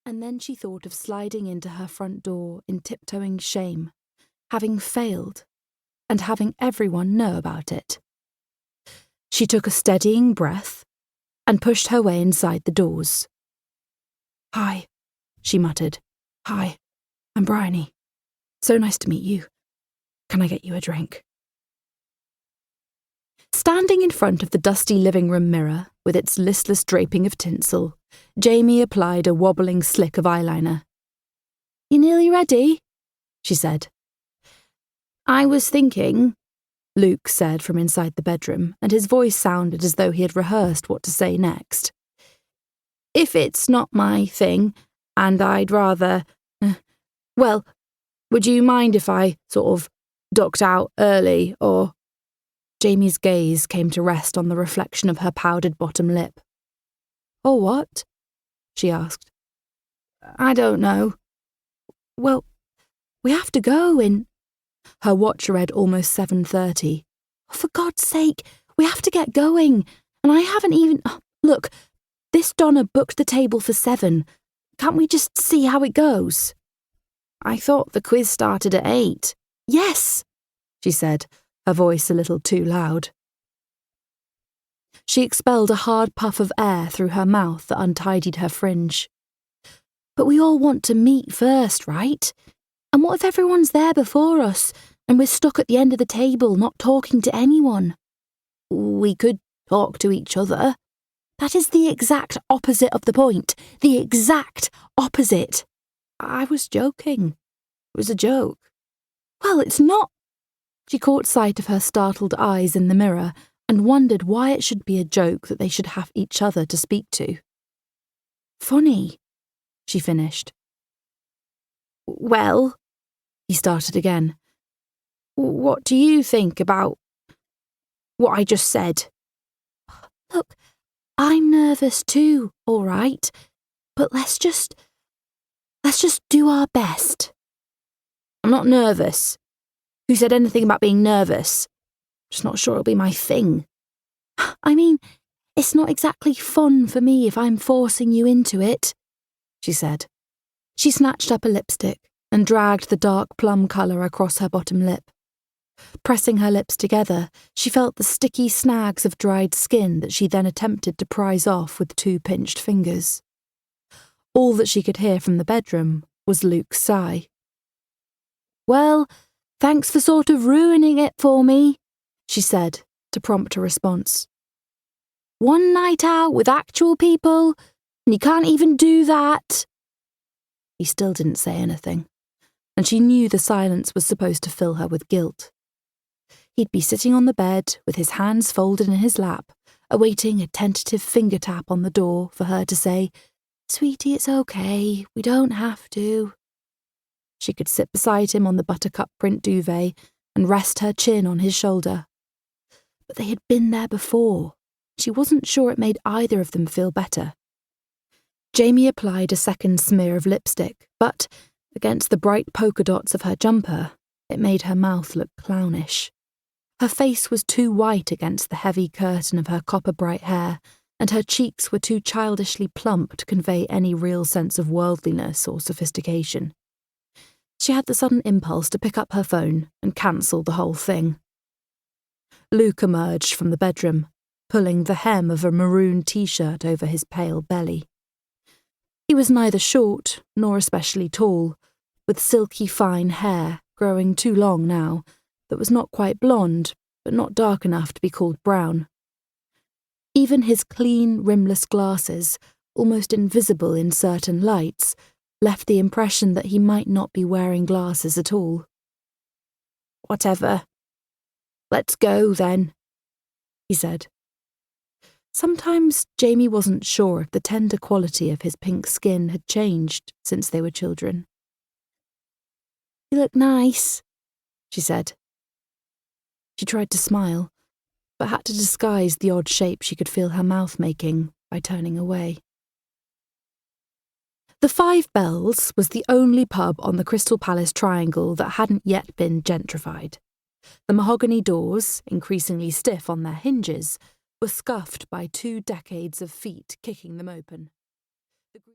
And then she thought of sliding into her front door in tiptoeing shame, having failed, and having everyone know about it. She took a steadying breath and pushed her way inside the doors. "Hi," she muttered. "Hi, I'm Bryony. So nice to meet you. Can I get you a drink?" Standing in front of the dusty living room mirror, with its listless draping of tinsel, Jaime applied a wobbling slick of eyeliner. "You nearly ready?" she said. "I was thinking," Luke said from inside the bedroom, and his voice sounded as though he had rehearsed what to say next. "If it's not my thing, and I'd rather... well, would you mind if I sort of ducked out early, or..." Jamie's gaze came to rest on the reflection of her powdered bottom lip. "Or what?" she asked. "I don't know." "Well, we have to go in..." Her watch read almost 7:30. "For God's sake, we have to get going, and I haven't even... Look, this Donna booked the table for 7. Can't we just see how it goes?" "I thought the quiz started at 8. "Yes," she said, her voice a little too loud. She expelled a hard puff of air through her mouth that untidied her fringe. "But we all want to meet first, right? And what if everyone's there before us, and we're stuck at the end of the table not talking to anyone?" "We could talk to each other." "That is the exact opposite of the point. The exact opposite." "I was joking. It was a joke." "Well, it's not..." She caught sight of her startled eyes in the mirror and wondered why it should be a joke that they should have each other to speak to. "Funny," she finished. "Well," he started again, "what do you think about what I just said?" "Look, I'm nervous too, all right, but let's just do our best." "I'm not nervous. Who said anything about being nervous? Just not sure it'll be my thing." "I mean, it's not exactly fun for me if I'm forcing you into it," she said. She snatched up a lipstick and dragged the dark plum colour across her bottom lip. Pressing her lips together, she felt the sticky snags of dried skin that she then attempted to prise off with 2 pinched fingers. All that she could hear from the bedroom was Luke's sigh. "Well, thanks for sort of ruining it for me," she said, to prompt a response. "One night out with actual people, and you can't even do that." He still didn't say anything, and she knew the silence was supposed to fill her with guilt. He'd be sitting on the bed with his hands folded in his lap, awaiting a tentative finger tap on the door for her to say, "Sweetie, it's okay, we don't have to." She could sit beside him on the buttercup print duvet and rest her chin on his shoulder. But they had been there before. She wasn't sure it made either of them feel better. Jaime applied a second smear of lipstick, but, against the bright polka dots of her jumper, it made her mouth look clownish. Her face was too white against the heavy curtain of her copper-bright hair, and her cheeks were too childishly plump to convey any real sense of worldliness or sophistication. She had the sudden impulse to pick up her phone and cancel the whole thing. Luke emerged from the bedroom, pulling the hem of a maroon t-shirt over his pale belly. He was neither short nor especially tall, with silky fine hair growing too long now, that was not quite blonde, but not dark enough to be called brown. Even his clean, rimless glasses, almost invisible in certain lights, left the impression that he might not be wearing glasses at all. "Whatever. Let's go, then," he said. Sometimes Jaime wasn't sure if the tender quality of his pink skin had changed since they were children. "You look nice," she said. She tried to smile, but had to disguise the odd shape she could feel her mouth making by turning away. The Five Bells was the only pub on the Crystal Palace Triangle that hadn't yet been gentrified. The mahogany doors, increasingly stiff on their hinges, were scuffed by 2 decades of feet kicking them open.